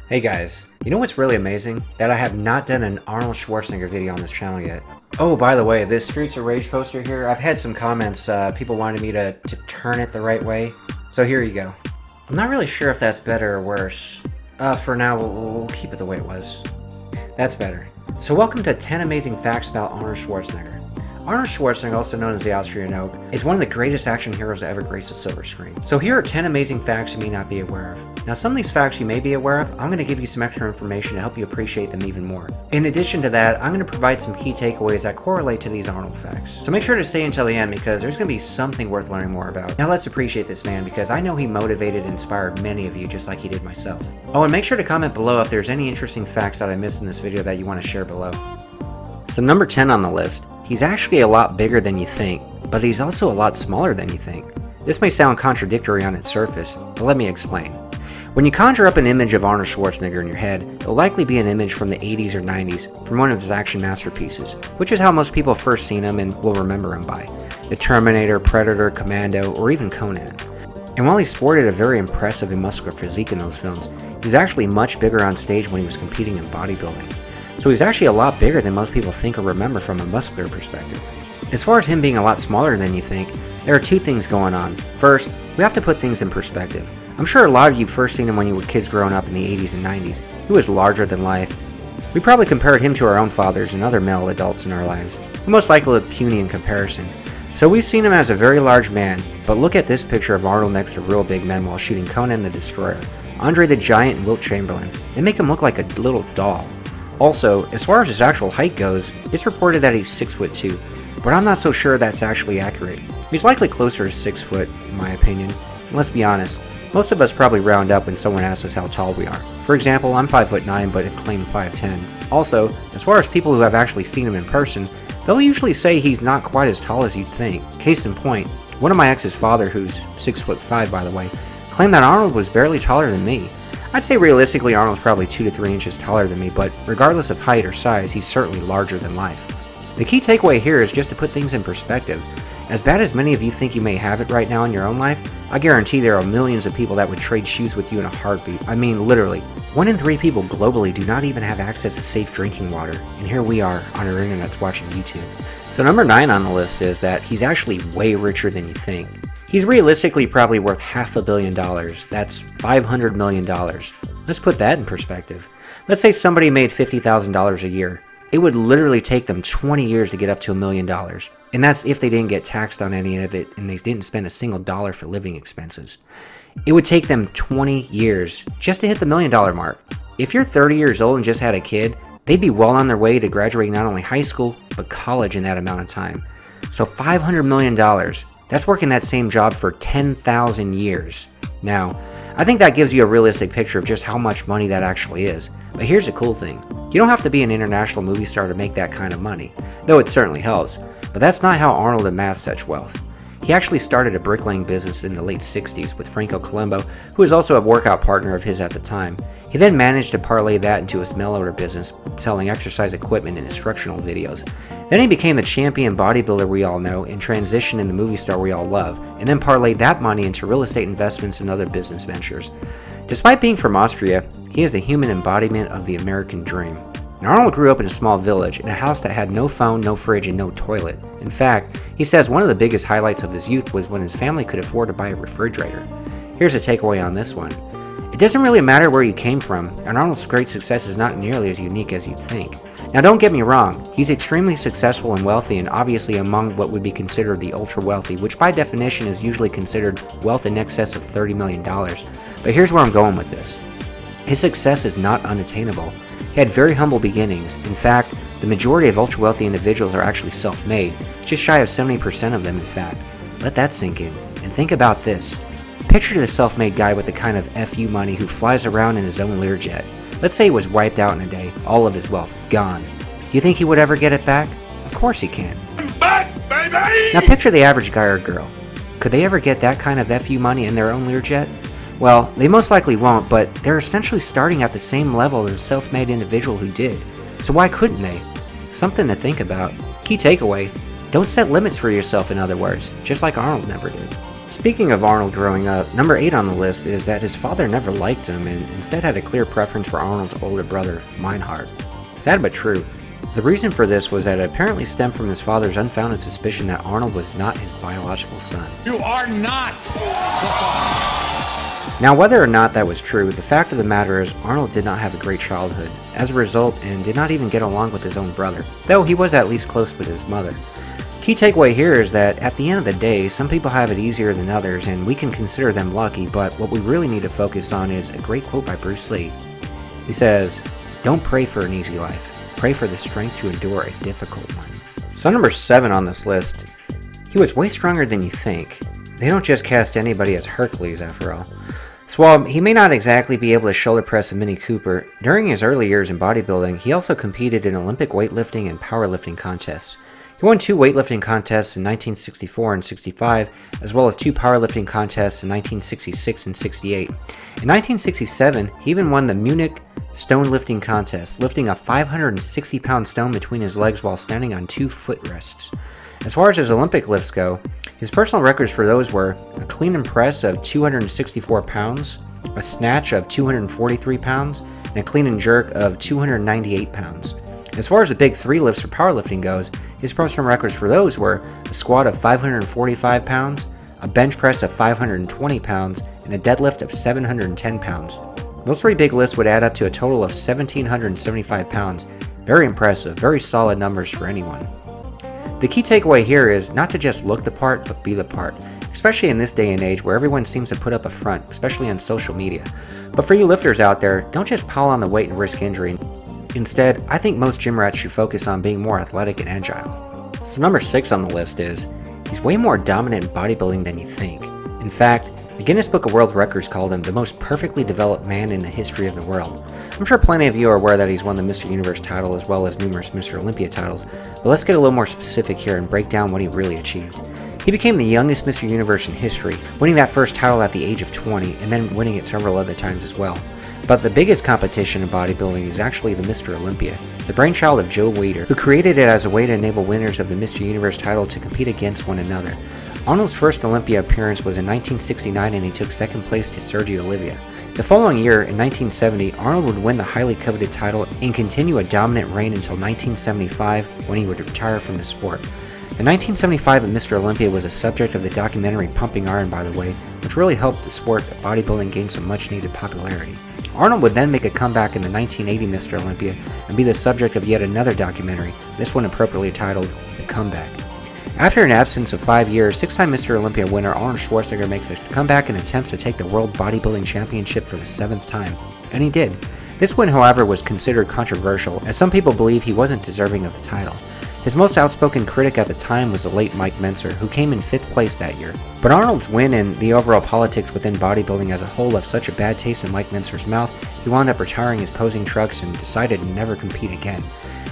Hey guys, you know what's really amazing? That I have not done an Arnold Schwarzenegger video on this channel yet. Oh, by the way, this Streets of Rage poster here, I've had some comments, people wanted me to turn it the right way. So here you go. I'm not really sure if that's better or worse. For now, we'll keep it the way it was. That's better. So welcome to 10 amazing facts about Arnold Schwarzenegger. Arnold Schwarzenegger, also known as the Austrian Oak, is one of the greatest action heroes to ever grace the silver screen. So here are 10 amazing facts you may not be aware of. Now some of these facts you may be aware of, I'm going to give you some extra information to help you appreciate them even more. In addition to that, I'm going to provide some key takeaways that correlate to these Arnold facts. So make sure to stay until the end because there's going to be something worth learning more about. Now let's appreciate this man because I know he motivated and inspired many of you just like he did myself. Oh, and make sure to comment below if there's any interesting facts that I missed in this video that you want to share below. So number 10 on the list. He's actually a lot bigger than you think, but he's also a lot smaller than you think. This may sound contradictory on its surface, but let me explain. When you conjure up an image of Arnold Schwarzenegger in your head, it'll likely be an image from the 80s or 90s from one of his action masterpieces, which is how most people first seen him and will remember him by. The Terminator, Predator, Commando, or even Conan. And while he sported a very impressive and muscular physique in those films, he's actually much bigger on stage when he was competing in bodybuilding. So he's actually a lot bigger than most people think or remember from a muscular perspective. As far as him being a lot smaller than you think, there are two things going on. First, we have to put things in perspective. I'm sure a lot of you first seen him when you were kids growing up in the 80s and 90s. He was larger than life. We probably compared him to our own fathers and other male adults in our lives, who most likely look puny in comparison. So we've seen him as a very large man, but look at this picture of Arnold next to real big men while shooting Conan the Destroyer, Andre the Giant, and Wilt Chamberlain. They make him look like a little doll. Also, as far as his actual height goes, it's reported that he's 6'2", but I'm not so sure that's actually accurate. He's likely closer to 6 foot, in my opinion. And let's be honest, most of us probably round up when someone asks us how tall we are. For example, I'm 5'9", but claim 5'10". Also, as far as people who have actually seen him in person, they'll usually say he's not quite as tall as you'd think. Case in point, one of my ex's father, who's 6'5" by the way, claimed that Arnold was barely taller than me. I'd say realistically Arnold's probably 2 to 3 inches taller than me, but regardless of height or size, he's certainly larger than life. The key takeaway here is just to put things in perspective. As bad as many of you think you may have it right now in your own life, I guarantee there are millions of people that would trade shoes with you in a heartbeat. I mean, literally. 1 in 3 people globally do not even have access to safe drinking water, and here we are on our internets watching YouTube. So number 9 on the list is that he's actually way richer than you think. He's realistically probably worth $500 million. That's $500 million. Let's put that in perspective. Let's say somebody made $50,000 a year. It would literally take them 20 years to get up to $1 million. And that's if they didn't get taxed on any of it and they didn't spend a single dollar for living expenses. It would take them 20 years just to hit the $1 million mark. If you're 30 years old and just had a kid, they'd be well on their way to graduating not only high school, but college in that amount of time. So $500 million. That's working that same job for 10,000 years. Now, I think that gives you a realistic picture of just how much money that actually is. But here's the cool thing. You don't have to be an international movie star to make that kind of money, though it certainly helps. But that's not how Arnold amassed such wealth. He actually started a bricklaying business in the late 60s with Franco Colombo, who was also a workout partner of his at the time. He then managed to parlay that into his mail-order business, selling exercise equipment and instructional videos. Then he became the champion bodybuilder we all know and transitioned in the movie star we all love, and then parlayed that money into real estate investments and other business ventures. Despite being from Austria, he is the human embodiment of the American dream. Now, Arnold grew up in a small village, in a house that had no phone, no fridge, and no toilet. In fact, he says one of the biggest highlights of his youth was when his family could afford to buy a refrigerator. Here's a takeaway on this one. It doesn't really matter where you came from, and Arnold's great success is not nearly as unique as you'd think. Now don't get me wrong, he's extremely successful and wealthy and obviously among what would be considered the ultra-wealthy, which by definition is usually considered wealth in excess of $30 million. But here's where I'm going with this. His success is not unattainable. He had very humble beginnings. In fact, the majority of ultra-wealthy individuals are actually self-made, just shy of 70% of them in fact. Let that sink in, and think about this. Picture the self-made guy with the kind of FU money who flies around in his own Learjet. Let's say he was wiped out in a day, all of his wealth gone. Do you think he would ever get it back? Of course he can. I'm back, baby! Now picture the average guy or girl. Could they ever get that kind of FU money in their own Learjet? Well, they most likely won't, but they're essentially starting at the same level as a self-made individual who did. So why couldn't they? Something to think about. Key takeaway, don't set limits for yourself in other words, just like Arnold never did. Speaking of Arnold growing up, number 8 on the list is that his father never liked him and instead had a clear preference for Arnold's older brother, Meinhard. Sad but true. The reason for this was that it apparently stemmed from his father's unfounded suspicion that Arnold was not his biological son. You are not! Now, whether or not that was true, the fact of the matter is Arnold did not have a great childhood, as a result, and did not even get along with his own brother, though he was at least close with his mother. Key takeaway here is that at the end of the day, some people have it easier than others, and we can consider them lucky, but what we really need to focus on is a great quote by Bruce Lee. He says, "Don't pray for an easy life. Pray for the strength to endure a difficult one." So number 7 on this list, he was way stronger than you think. They don't just cast anybody as Hercules after all. So while he may not exactly be able to shoulder press a Mini Cooper, during his early years in bodybuilding, he also competed in Olympic weightlifting and powerlifting contests. He won 2 weightlifting contests in 1964 and 65, as well as 2 powerlifting contests in 1966 and 68. In 1967, he even won the Munich stone lifting contest, lifting a 560-pound stone between his legs while standing on 2 footrests. As far as his Olympic lifts go, his personal records for those were a clean and press of 264 pounds, a snatch of 243 pounds, and a clean and jerk of 298 pounds. As far as the big 3 lifts for powerlifting goes, his personal records for those were a squat of 545 pounds, a bench press of 520 pounds, and a deadlift of 710 pounds. Those 3 big lifts would add up to a total of 1,775 pounds. Very impressive, very solid numbers for anyone. The key takeaway here is not to just look the part, but be the part, especially in this day and age where everyone seems to put up a front, especially on social media. But for you lifters out there, don't just pile on the weight and risk injury. Instead, I think most gym rats should focus on being more athletic and agile. So number 6 on the list is, he's way more dominant in bodybuilding than you think. In fact, the Guinness Book of World Records called him the most perfectly developed man in the history of the world. I'm sure plenty of you are aware that he's won the Mr. Universe title as well as numerous Mr. Olympia titles, but let's get a little more specific here and break down what he really achieved. He became the youngest Mr. Universe in history, winning that first title at the age of 20 and then winning it several other times as well. But the biggest competition in bodybuilding is actually the Mr. Olympia, the brainchild of Joe Weider, who created it as a way to enable winners of the Mr. Universe title to compete against one another. Arnold's first Olympia appearance was in 1969 and he took second place to Sergio Oliva. The following year, in 1970, Arnold would win the highly coveted title and continue a dominant reign until 1975 when he would retire from the sport. The 1975 Mr. Olympia was a subject of the documentary Pumping Iron, by the way, which really helped the sport of bodybuilding gain some much needed popularity. Arnold would then make a comeback in the 1980 Mr. Olympia and be the subject of yet another documentary, this one appropriately titled The Comeback. After an absence of 5 years, 6-time Mr. Olympia winner Arnold Schwarzenegger makes a comeback and attempts to take the World Bodybuilding Championship for the 7th time. And he did. This win, however, was considered controversial, as some people believe he wasn't deserving of the title. His most outspoken critic at the time was the late Mike Mentzer, who came in 5th place that year. But Arnold's win and the overall politics within bodybuilding as a whole left such a bad taste in Mike Mentzer's mouth, he wound up retiring his posing trucks and decided to never compete again.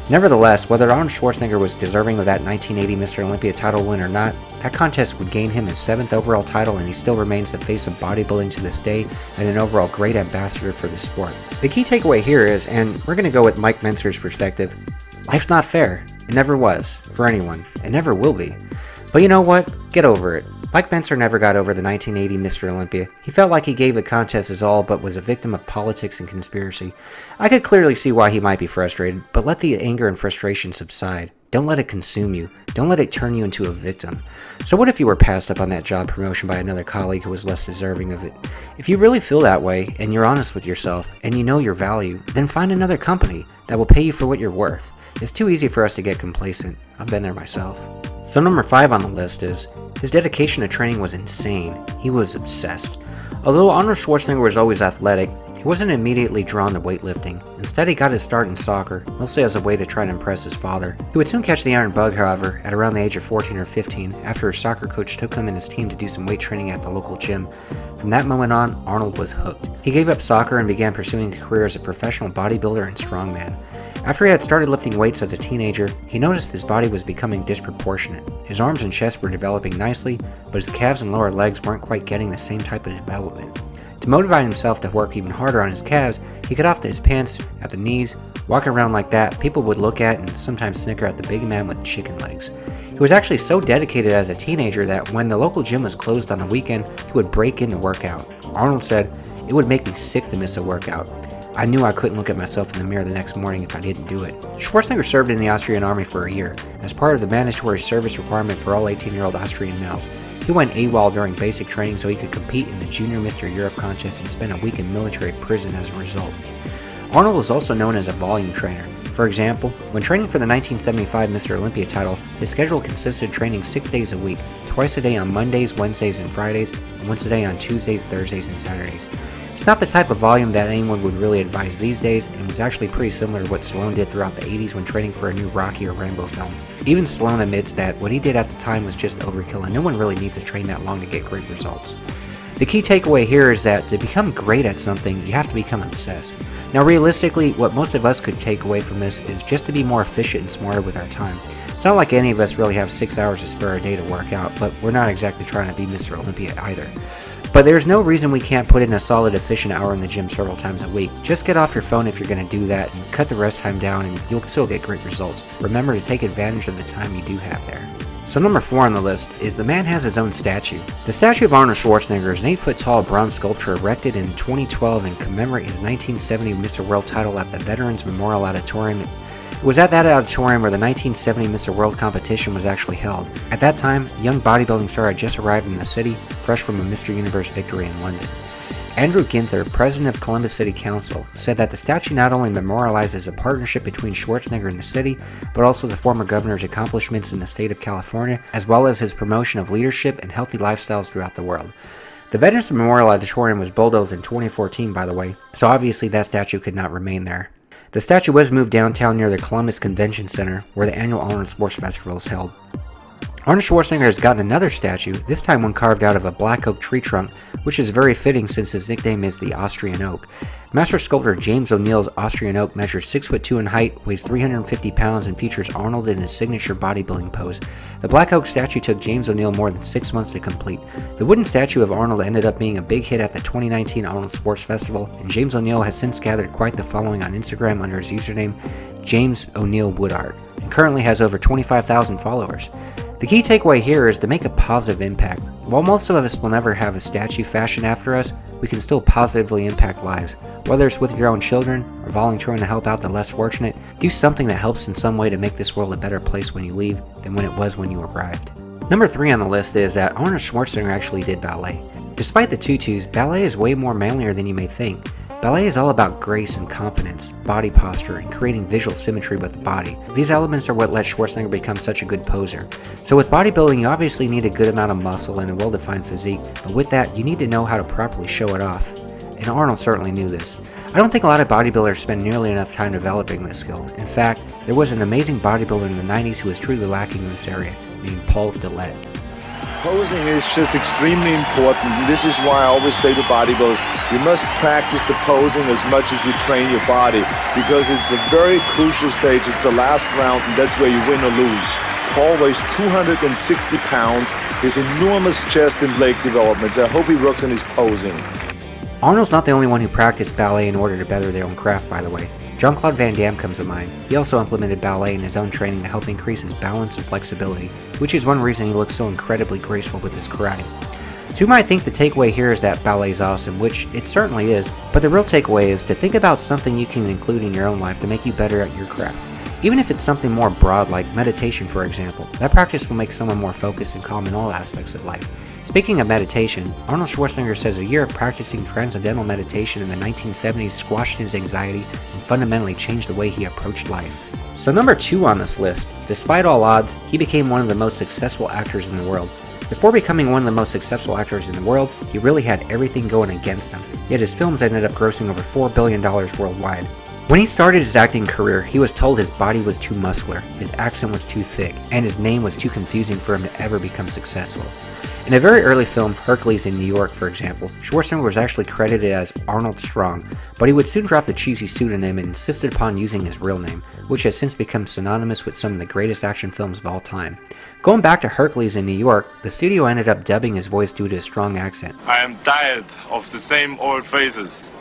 Nevertheless, whether Arnold Schwarzenegger was deserving of that 1980 Mr. Olympia title win or not, that contest would gain him his 7th overall title and he still remains the face of bodybuilding to this day and an overall great ambassador for the sport. The key takeaway here is, and we're going to go with Mike Mentzer's perspective, life's not fair. It never was, for anyone. It never will be. But you know what? Get over it. Mike Mentzer never got over the 1980 Mr. Olympia. He felt like he gave the contest his all but was a victim of politics and conspiracy. I could clearly see why he might be frustrated, but let the anger and frustration subside. Don't let it consume you. Don't let it turn you into a victim. So what if you were passed up on that job promotion by another colleague who was less deserving of it? If you really feel that way, and you're honest with yourself, and you know your value, then find another company that will pay you for what you're worth. It's too easy for us to get complacent. I've been there myself. So number 5 on the list is, his dedication to training was insane. He was obsessed. Although Arnold Schwarzenegger was always athletic, he wasn't immediately drawn to weightlifting. Instead, he got his start in soccer, mostly as a way to try to impress his father. He would soon catch the iron bug, however, at around the age of 14 or 15, after his soccer coach took him and his team to do some weight training at the local gym. From that moment on, Arnold was hooked. He gave up soccer and began pursuing a career as a professional bodybuilder and strongman. After he had started lifting weights as a teenager, he noticed his body was becoming disproportionate. His arms and chest were developing nicely, but his calves and lower legs weren't quite getting the same type of development. To motivate himself to work even harder on his calves, he cut off his pants at the knees. Walking around like that, people would look at and sometimes snicker at the big man with chicken legs. He was actually so dedicated as a teenager that when the local gym was closed on the weekend, he would break in to work out. Arnold said, "It would make me sick to miss a workout. I knew I couldn't look at myself in the mirror the next morning if I didn't do it." Schwarzenegger served in the Austrian army for a year, as part of the mandatory service requirement for all 18-year-old Austrian males. He went AWOL during basic training so he could compete in the Junior Mr. Europe contest and spent a week in military prison as a result. Arnold was also known as a volume trainer. For example, when training for the 1975 Mr. Olympia title, his schedule consisted of training 6 days a week, twice a day on Mondays, Wednesdays, and Fridays, and once a day on Tuesdays, Thursdays, and Saturdays. It's not the type of volume that anyone would really advise these days, and was actually pretty similar to what Stallone did throughout the 80s when training for a new Rocky or Rambo film. Even Stallone admits that what he did at the time was just overkill, and no one really needs to train that long to get great results. The key takeaway here is that to become great at something, you have to become obsessed. Now realistically, what most of us could take away from this is just to be more efficient and smarter with our time. It's not like any of us really have 6 hours to spare a day to work out, but we're not exactly trying to be Mr. Olympia either. But there's no reason we can't put in a solid efficient hour in the gym several times a week. Just get off your phone if you're going to do that and cut the rest time down and you'll still get great results. Remember to take advantage of the time you do have there. So number 4 on the list is the man has his own statue. The statue of Arnold Schwarzenegger is an 8-foot tall bronze sculpture erected in 2012 and commemorate his 1970 Mr. World title at the Veterans Memorial Auditorium. It was at that auditorium where the 1970 Mr. World competition was actually held. At that time, a young bodybuilding star had just arrived in the city, fresh from a Mr. Universe victory in London. Andrew Ginther, president of Columbus City Council, said that the statue not only memorializes a partnership between Schwarzenegger and the city, but also the former governor's accomplishments in the state of California, as well as his promotion of leadership and healthy lifestyles throughout the world. The Veterans Memorial Auditorium was bulldozed in 2014, by the way, so obviously that statue could not remain there. The statue was moved downtown near the Columbus Convention Center, where the annual Arnold Sports Festival is held. Arnold Schwarzenegger has gotten another statue, this time one carved out of a black oak tree trunk, which is very fitting since his nickname is the Austrian Oak. Master sculptor James O'Neill's Austrian Oak measures 6'2" in height, weighs 350 pounds, and features Arnold in his signature bodybuilding pose. The black oak statue took James O'Neill more than 6 months to complete. The wooden statue of Arnold ended up being a big hit at the 2019 Arnold Sports Festival, and James O'Neill has since gathered quite the following on Instagram under his username James O'Neill Wood Art, and currently has over 25,000 followers. The key takeaway here is to make a positive impact. While most of us will never have a statue fashioned after us, we can still positively impact lives. Whether it's with your own children or volunteering to help out the less fortunate, do something that helps in some way to make this world a better place when you leave than when it was when you arrived. Number 3 on the list is that Arnold Schwarzenegger actually did ballet. Despite the tutus, ballet is way more manlier than you may think. Ballet is all about grace and confidence, body posture, and creating visual symmetry with the body. These elements are what let Schwarzenegger become such a good poser. So with bodybuilding, you obviously need a good amount of muscle and a well-defined physique, but with that, you need to know how to properly show it off. And Arnold certainly knew this. I don't think a lot of bodybuilders spend nearly enough time developing this skill. In fact, there was an amazing bodybuilder in the 90s who was truly lacking in this area, named Paul Dillette. Posing is just extremely important, and this is why I always say to bodybuilders, you must practice the posing as much as you train your body, because it's a very crucial stage. It's the last round, and that's where you win or lose. Paul weighs 260 pounds, his enormous chest and leg developments. I hope he works on his posing. Arnold's not the only one who practiced ballet in order to better their own craft, by the way. Jean-Claude Van Damme comes to mind. He also implemented ballet in his own training to help increase his balance and flexibility, which is one reason he looks so incredibly graceful with his karate. So you might think the takeaway here is that ballet is awesome, which it certainly is, but the real takeaway is to think about something you can include in your own life to make you better at your craft. Even if it's something more broad like meditation, for example, that practice will make someone more focused and calm in all aspects of life. Speaking of meditation, Arnold Schwarzenegger says a year of practicing transcendental meditation in the 1970s squashed his anxiety and fundamentally changed the way he approached life. So number 2 on this list, despite all odds, he became one of the most successful actors in the world. Before becoming one of the most successful actors in the world, he really had everything going against him, yet his films ended up grossing over $4 billion worldwide. When he started his acting career, he was told his body was too muscular, his accent was too thick, and his name was too confusing for him to ever become successful. In a very early film, Hercules in New York, for example, Schwarzenegger was actually credited as Arnold Strong, but he would soon drop the cheesy pseudonym and insisted upon using his real name, which has since become synonymous with some of the greatest action films of all time. Going back to Hercules in New York, the studio ended up dubbing his voice due to his strong accent. I am tired of the same old faces,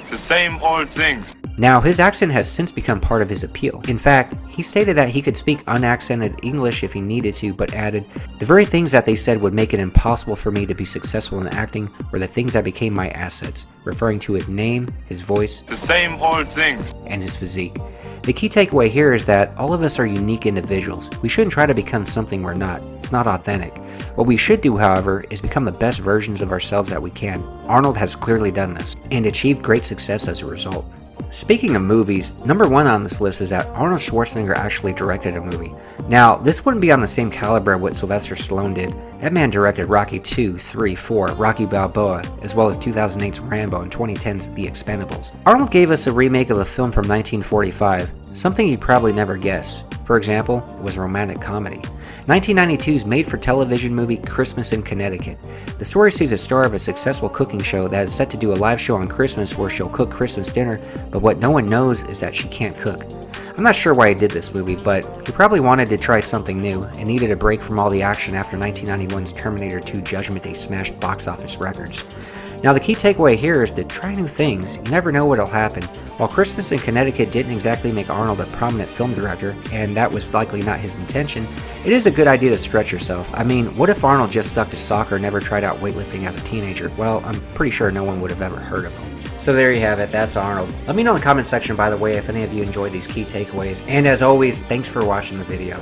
the same old things. Now, his accent has since become part of his appeal. In fact, he stated that he could speak unaccented English if he needed to, but added, "The very things that they said would make it impossible for me to be successful in acting were the things that became my assets," referring to his name, his voice, The same old things. and his physique. The key takeaway here is that all of us are unique individuals. We shouldn't try to become something we're not. It's not authentic. What we should do, however, is become the best versions of ourselves that we can. Arnold has clearly done this, and achieved great success as a result. Speaking of movies, number 1 on this list is that Arnold Schwarzenegger actually directed a movie. Now, this wouldn't be on the same caliber of what Sylvester Stallone did. That man directed Rocky 2, 3, 4, Rocky Balboa, as well as 2008's Rambo and 2010's The Expendables. Arnold gave us a remake of a film from 1945, something you'd probably never guess. For example, it was a romantic comedy. 1992's made-for-television movie Christmas in Connecticut. The story sees a star of a successful cooking show that is set to do a live show on Christmas where she'll cook Christmas dinner, but what no one knows is that she can't cook. I'm not sure why he did this movie, but he probably wanted to try something new and needed a break from all the action after 1991's Terminator 2 Judgment Day smashed box office records. Now, the key takeaway here is to try new things. You never know what'll happen. While Christmas in Connecticut didn't exactly make Arnold a prominent film director, and that was likely not his intention, it is a good idea to stretch yourself. I mean, what if Arnold just stuck to soccer and never tried out weightlifting as a teenager? Well, I'm pretty sure no one would have ever heard of him. So there you have it, that's Arnold. Let me know in the comment section, by the way, if any of you enjoyed these key takeaways. And as always, thanks for watching the video.